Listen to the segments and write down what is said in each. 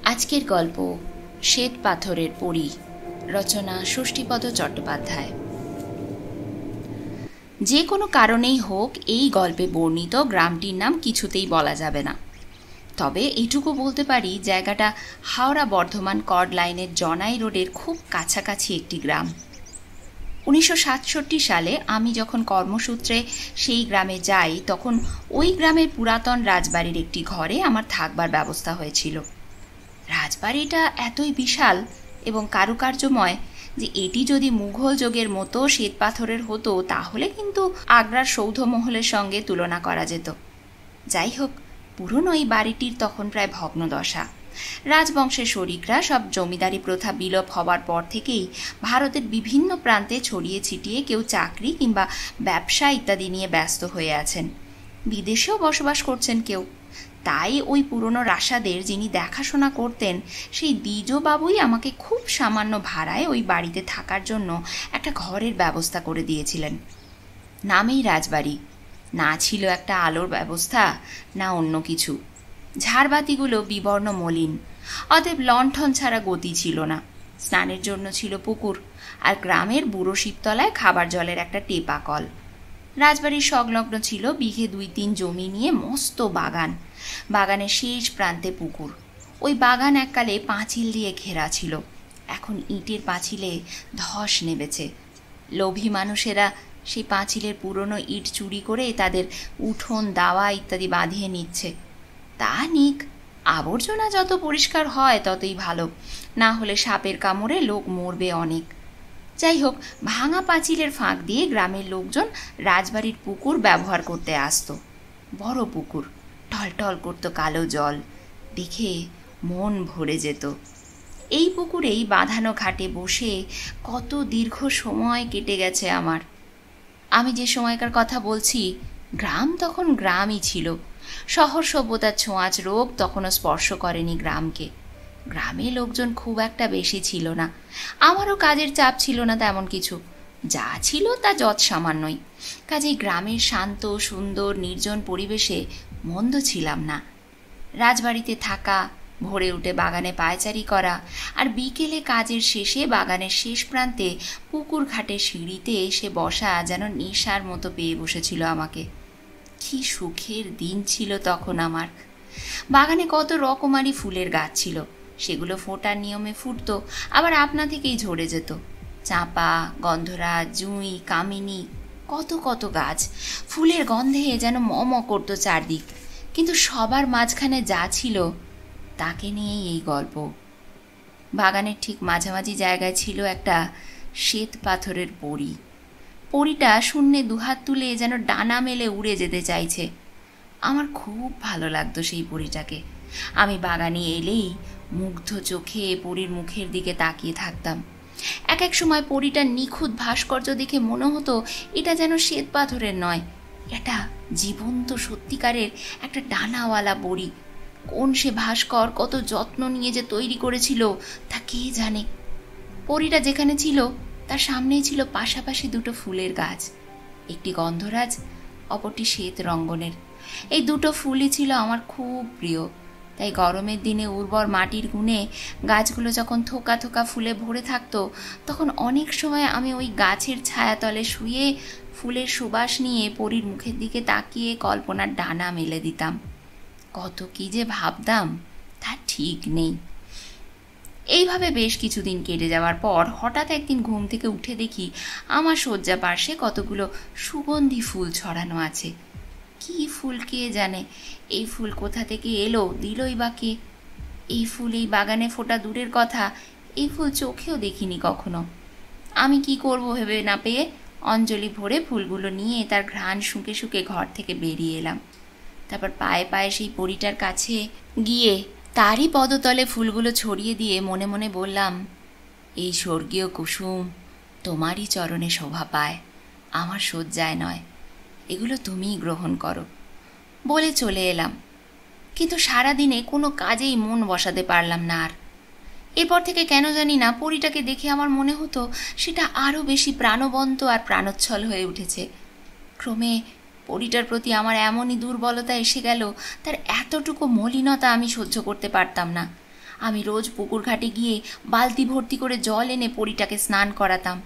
আজকের গল্প শ্বেত পাথরের পরী, রচনা ষষ্ঠীপদ চট্টোপাধ্যায়। যে কোনো কারণেই হোক এই গল্পে বর্ণিত গ্রামটির নাম কিছুতেই বলা যাবে না। তবে এইটুকু বলতে পারি জায়গাটা হাওড়া বর্ধমান কর্ড লাইনের জনাই রোডের খুব কাছাকাছি একটি গ্রাম। 1967 সালে আমি যখন কর্মসূত্রে সেই গ্রামে যাই তখন ওই গ্রামের পুরাতন রাজবাড়ির একটি ঘরে আমার থাকবার ব্যবস্থা হয়েছিল। রাজবাড়িটা এতই বিশাল এবং কারুকার্যময় যে এটি যদি মুঘল যুগের মতো শ্বেতপাথরের হতো তাহলে কিন্তু আগ্রার সৌধমহলের সঙ্গে তুলনা করা যেত। যাই হোক, পুরনো এই বাড়িটির তখন প্রায় ভগ্নদশা। রাজবংশের শরিকরা সব জমিদারি প্রথা বিলোপ হবার পর থেকেই ভারতের বিভিন্ন প্রান্তে ছড়িয়ে ছিটিয়ে কেউ চাকরি কিংবা ব্যবসা ইত্যাদি নিয়ে ব্যস্ত হয়ে আছেন। বিদেশেও বসবাস করছেন কেউ। তাই ওই পুরনো রাশাদের যিনি দেখাশোনা করতেন সেই দ্বিজবাবুই আমাকে খুব সামান্য ভাড়ায় ওই বাড়িতে থাকার জন্য একটা ঘরের ব্যবস্থা করে দিয়েছিলেন। নামেই রাজবাড়ি, না ছিল একটা আলোর ব্যবস্থা না অন্য কিছু। ঝাড়বাতিগুলো বিবর্ণ মলিন, অতএব লণ্ঠন ছাড়া গতি ছিল না। স্নানের জন্য ছিল পুকুর, আর গ্রামের বুড়ো শিবতলায় খাবার জলের একটা টেপা কল। রাজবাড়ির সংলগ্ন ছিল বিঘে 2-3 জমি নিয়ে মস্ত বাগান। বাগানের শেষ প্রান্তে পুকুর। ওই বাগান এককালে পাঁচিল দিয়ে ঘেরা ছিল, এখন ইটের পাঁচিলে ধস নেমেছে। লোভী মানুষেরা সেই পাঁচিলের পুরনো ইট চুরি করে তাদের উঠোন দাওয়া ইত্যাদি বাঁধিয়ে নিচ্ছে। তা নিক, আবর্জনা যত পরিষ্কার হয় ততই ভালো, না হলে সাপের কামড়ে লোক মরবে অনেক। যাই হোক, ভাঙা পাঁচিলের ফাঁক দিয়ে গ্রামের লোকজন রাজবাড়ির পুকুর ব্যবহার করতে আসতো। বড় পুকুর, টলটল করতো কালো জল, দেখে মন ভরে যেত। এই পুকুরেই বাঁধানো ঘাটে বসে কত দীর্ঘ সময় কেটে গেছে আমার। আমি যে সময়কার কথা বলছি, গ্রাম তখন গ্রামই ছিল। শহর সভ্যতার ছোঁয়াচ রোগ তখনও স্পর্শ করেনি গ্রামকে। গ্রামে লোকজন খুব একটা বেশি ছিল না, আমারও কাজের চাপ ছিল না তেমন কিছু। যা ছিল তা যৎ সামান্যই। কাজেই গ্রামের শান্ত সুন্দর নির্জন পরিবেশে মন্দ ছিলাম না। রাজবাড়িতে থাকা, ভোরে উঠে বাগানে পায়চারি করা, আর বিকেলে কাজের শেষে বাগানের শেষ প্রান্তে পুকুর ঘাটে সিঁড়িতে এসে বসা যেন নেশার মতো পেয়ে বসেছিল আমাকে। কি সুখের দিন ছিল তখন আমার। বাগানে কত রকমারি ফুলের গাছ ছিল, সেগুলো ফোটার নিয়মে ফুটতো, আবার আপনা থেকেই ঝরে যেত। চাঁপা, গন্ধরাজ, জুঁই, কামিনী, কত কত গাছ। ফুলের গন্ধে যেন ম করতো চারদিক। কিন্তু সবার মাঝখানে যা ছিল তাকে নিয়েই এই গল্প। বাগানের ঠিক মাঝামাঝি জায়গায় ছিল একটা শ্বেত পাথরের পরী। পরীটা শূন্যে দুহাত তুলে যেন ডানা মেলে উড়ে যেতে চাইছে। আমার খুব ভালো লাগতো সেই পরীটাকে। আমি বাগানে এলেই মুগ্ধ চোখে পরীর মুখের দিকে তাকিয়ে থাকতাম। এক এক সময় পরীটার নিখুঁত ভাস্কর্য দেখে মনে হতো এটা যেন শ্বেত পাথরের নয়, এটা জীবন্ত সত্যিকারের একটা ডানাওয়ালা পরী। কোন সে ভাস্কর কত যত্ন নিয়ে যে তৈরি করেছিল তা কে জানে। পরীটা যেখানে ছিল তার সামনেই ছিল পাশাপাশি দুটো ফুলের গাছ, একটি গন্ধরাজ, অপরটি শ্বেত রঙ্গনের। এই দুটো ফুলই ছিল আমার খুব প্রিয়। তাই গরমের দিনে উর্বর মাটির গুণে গাছগুলো যখন থোকা থোকা ফুলে ভরে থাকতো তখন অনেক সময় আমি ওই গাছের ছায়াতলে শুয়ে ফুলের সুবাস নিয়ে পরীর মুখের দিকে তাকিয়ে কল্পনার ডানা মেলে দিতাম। কত কি যে ভাবতাম তা ঠিক নেই। এইভাবে বেশ কিছুদিন কেটে যাওয়ার পর হঠাৎ একদিন ঘুম থেকে উঠে দেখি আমার শয্যা পার্শ্বে কতগুলো সুগন্ধি ফুল ছড়ানো আছে। কি ফুল কে জানে, এই ফুল কোথা থেকে এলো, দিলই বা কে? এই ফুল এই বাগানে ফোটা দূরের কথা, এই ফুল চোখেও দেখিনি কখনো। আমি কি করব ভেবে না পেয়ে অঞ্জলি ভরে ফুলগুলো নিয়ে তার ঘ্রাণ শুঁকে শুঁকে ঘর থেকে বেরিয়ে এলাম। তারপর পায়ে পায়ে সেই পরীটার কাছে গিয়ে তারই পদতলে ফুলগুলো ছড়িয়ে দিয়ে মনে মনে বললাম, এই স্বর্গীয় কুসুম তোমারই চরণে শোভা পায়, আমার শয্যায় নয়, এগুলো তুমিই গ্রহণ করো। বলে চলে এলাম। কিন্তু সারাদিনে কোনো কাজেই মন বসাতে পারলাম না আর। এরপর থেকে কেন জানি না পরীটাকে দেখে আমার মনে হতো সেটা আরও বেশি প্রাণবন্ত আর প্রাণোচ্ছল হয়ে উঠেছে। ক্রমে পরীটার প্রতি আমার এমনই দুর্বলতা এসে গেল, তার এতটুকু মলিনতা আমি সহ্য করতে পারতাম না। আমি রোজ পুকুর ঘাটে গিয়ে বালতি ভর্তি করে জল এনে পরীটাকে স্নান করাতাম,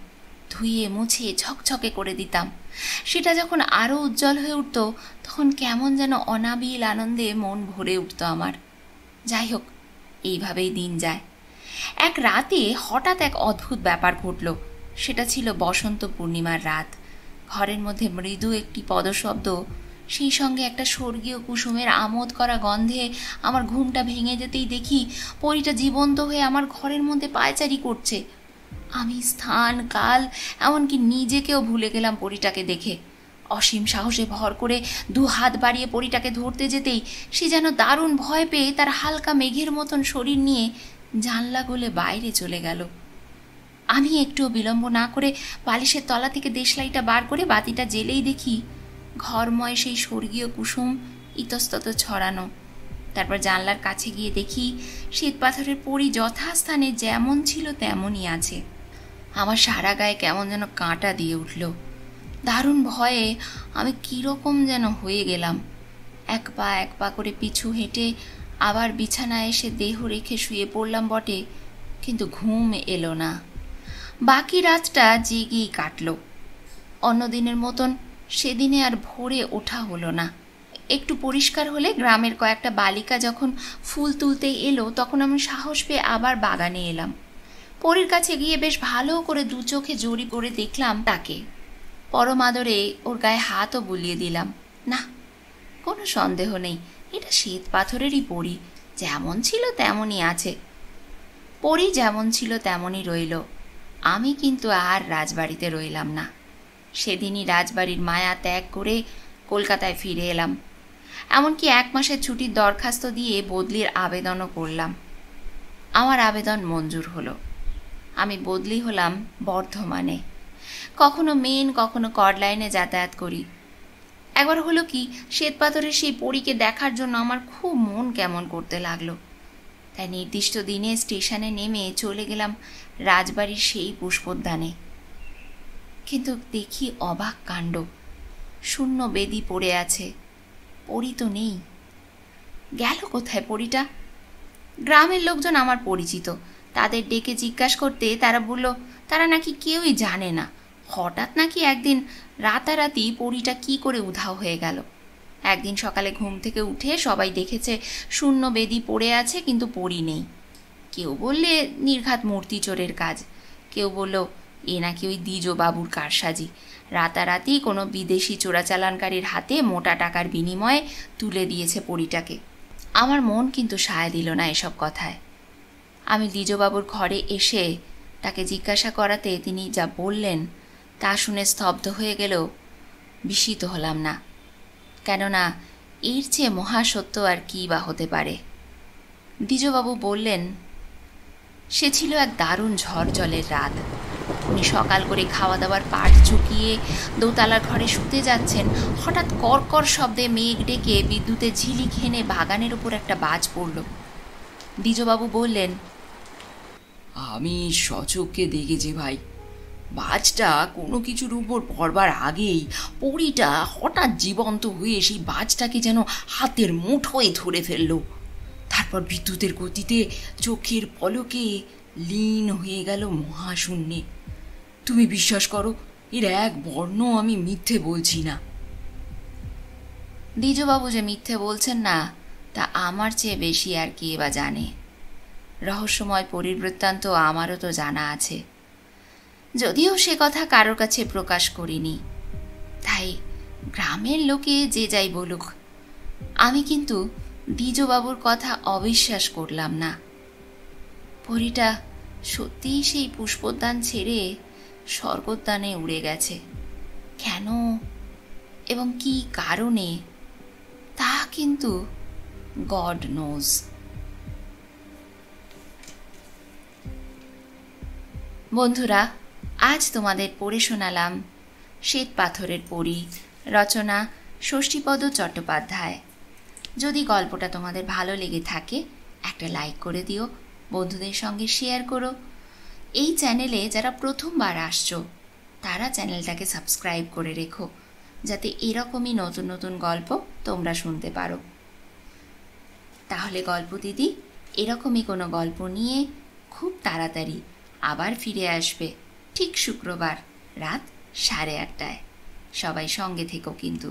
ধুয়ে মুছে ঝকঝকে করে দিতাম। সেটা যখন আরও উজ্জ্বল হয়ে উঠত তখন কেমন যেন অনাবিল আনন্দে মন ভরে উঠত আমার। যাই হোক, এইভাবেই দিন যায়। এক রাতে হঠাৎ এক অদ্ভুত ব্যাপার ঘটল। সেটা ছিল বসন্ত পূর্ণিমার রাত। ঘরের মধ্যে মৃদু একটি পদশব্দ, সেই সঙ্গে একটা স্বর্গীয় কুসুমের আমোদ করা গন্ধে আমার ঘুমটা ভেঙে যেতেই দেখি পরীটা জীবন্ত হয়ে আমার ঘরের মধ্যে পায়চারি করছে। আমি স্থান কাল এমনকি নিজেকেও ভুলে গেলাম পরীটাকে দেখে। অসীম সাহসে ভর করে 2 হাত বাড়িয়ে পরীটাকে ধরতে যেতেই সে যেন দারুণ ভয় পেয়ে তার হালকা মেঘের মতন শরীর নিয়ে জানলা গলে বাইরে চলে গেল। আমি একটুও বিলম্ব না করে বালিশের তলা থেকে দেশলাইটা বার করে বাতিটা জ্বেলেই দেখি ঘরময় সেই স্বর্গীয় কুসুম ইতস্তত ছড়ানো। তারপর জানলার কাছে গিয়ে দেখি শ্বেতপাথরের পরী যথাস্থানে যেমন ছিল তেমনই আছে। আমার সারা গায়ে কেমন যেন কাঁটা দিয়ে উঠল। দারুণ ভয়ে আমি কীরকম যেন হয়ে গেলাম। এক পা করে পিছু হেঁটে আবার বিছানায় এসে দেহ রেখে শুয়ে পড়লাম বটে, কিন্তু ঘুম এলো না। বাকি রাতটা জেগেই কাটল। অন্যদিনের মতন সেদিনে আর ভোরে ওঠা হলো না। একটু পরিষ্কার হলে গ্রামের কয়েকটা বালিকা যখন ফুল তুলতে এলো তখন আমি সাহস পেয়ে আবার বাগানে এলাম। পরীর কাছে গিয়ে বেশ ভালো করে 2 চোখে জড়ি করে দেখলাম তাকে। পরম আদরে ওর গায়ে হাতও বুলিয়ে দিলাম। না, কোনো সন্দেহ নেই, এটা শ্বেত পাথরেরই পরী। যেমন ছিল তেমনই আছে। পরী যেমন ছিল তেমনই রইল। আমি কিন্তু আর রাজবাড়িতে রইলাম না। সেদিনই রাজবাড়ির মায়া ত্যাগ করে কলকাতায় ফিরে এলাম। এমনকি 1 মাসের ছুটির দরখাস্ত দিয়ে বদলির আবেদনও করলাম। আমার আবেদন মঞ্জুর হলো। আমি বদলি হলাম বর্ধমানে। কখনো মেন কখনো কডলাইনে যাতায়াত করি। একবার হলো কি, শ্বেতপাথরের সেই পরীকে দেখার জন্য আমার খুব মন কেমন করতে লাগলো। তাই নির্দিষ্ট দিনে স্টেশনে নেমে চলে গেলাম রাজবাড়ির সেই পুষ্পোদ্যানে। কিন্তু দেখি অবাক কাণ্ড, শূন্য বেদি পড়ে আছে, পরী তো নেই। গেল কোথায় পরীটা? গ্রামের লোকজন আমার পরিচিত, তাদের ডেকে জিজ্ঞাসা করতে তারা বলল তারা নাকি কেউই জানে না। হঠাৎ নাকি একদিন রাতারাতি পরীটা কি করে উধাও হয়ে গেল। একদিন সকালে ঘুম থেকে উঠে সবাই দেখেছে শূন্য বেদি পড়ে আছে, কিন্তু পরী নেই। কেউ বললে নির্ঘাত মূর্তি চোরের কাজ, কেউ বলল এ নাকি ওই দ্বিজবাবুর কারসাজি, রাতারাতি কোনো বিদেশি চোরাচালানকারীর হাতে মোটা টাকার বিনিময়ে তুলে দিয়েছে পরীটাকে। আমার মন কিন্তু সায় দিল না এসব কথায়। আমি দ্বিজবাবুর ঘরে এসে তাকে জিজ্ঞাসা করাতে তিনি যা বললেন তা শুনে স্তব্ধ হয়ে গেলেও বিস্মিত হলাম না। কেননা এর চেয়ে মহাসত্য আর কী বা হতে পারে। দ্বিজবাবু বললেন, সে ছিল এক দারুণ ঝড় জলের রাত। উনি সকাল করে খাওয়া দাওয়ার পাট চুকিয়ে দোতলার ঘরে শুতে যাচ্ছেন, হঠাৎ কর্কর শব্দে মেঘ ডেকে বিদ্যুতের ঝিলিক হেনে বাগানের ওপর একটা বাজ পড়ল। দ্বিজবাবু বললেন, আমি সচক্ষে দেখেছি ভাই, বাজটা কোনো কিছুর উপর পড়বার আগেই পরীটা হঠাৎ জীবন্ত হয়ে সেই বাজটাকে যেন হাতের মুঠোয় ধরে ফেলল। তারপর বিদ্যুতের গতিতে চোখের পলকে লীন হয়ে গেল মহাশূন্যে। তুমি বিশ্বাস করো, এর এক বর্ণ আমি মিথ্যে বলছি না। দ্বিজবাবু যে মিথ্যে বলছেন না তা আমার চেয়ে বেশি আর কে বা জানে। রহস্যময় পরিবৃত্তান্ত আমারও তো জানা আছে, যদিও সে কথা কারোর কাছে প্রকাশ করিনি। তাই গ্রামের লোকে যে যাই বলুক, আমি কিন্তু দ্বিজবাবুর কথা অবিশ্বাস করলাম না। পরীটা সত্যিই সেই পুষ্পোদ্যান ছেড়ে স্বর্গোদ্যানে উড়ে গেছে। কেন এবং কি কারণে তা কিন্তু গড নোজ। বন্ধুরা, আজ তোমাদের পড়ে শোনালাম শ্বেতপাথরের পরী, রচনা ষষ্ঠীপদ চট্টোপাধ্যায়। যদি গল্পটা তোমাদের ভালো লেগে থাকে একটা লাইক করে দিও, বন্ধুদের সঙ্গে শেয়ার করো। এই চ্যানেলে যারা প্রথমবার আসছো তারা চ্যানেলটাকে সাবস্ক্রাইব করে রেখো, যাতে এরকমই নতুন নতুন গল্প তোমরা শুনতে পারো। তাহলে গল্প দিদি এরকমই কোনো গল্প নিয়ে খুব তাড়াতাড়ি আবার ফিরে আসবে, ঠিক শুক্রবার রাত 8:30টায়। সবাই সঙ্গে থেকো কিন্তু।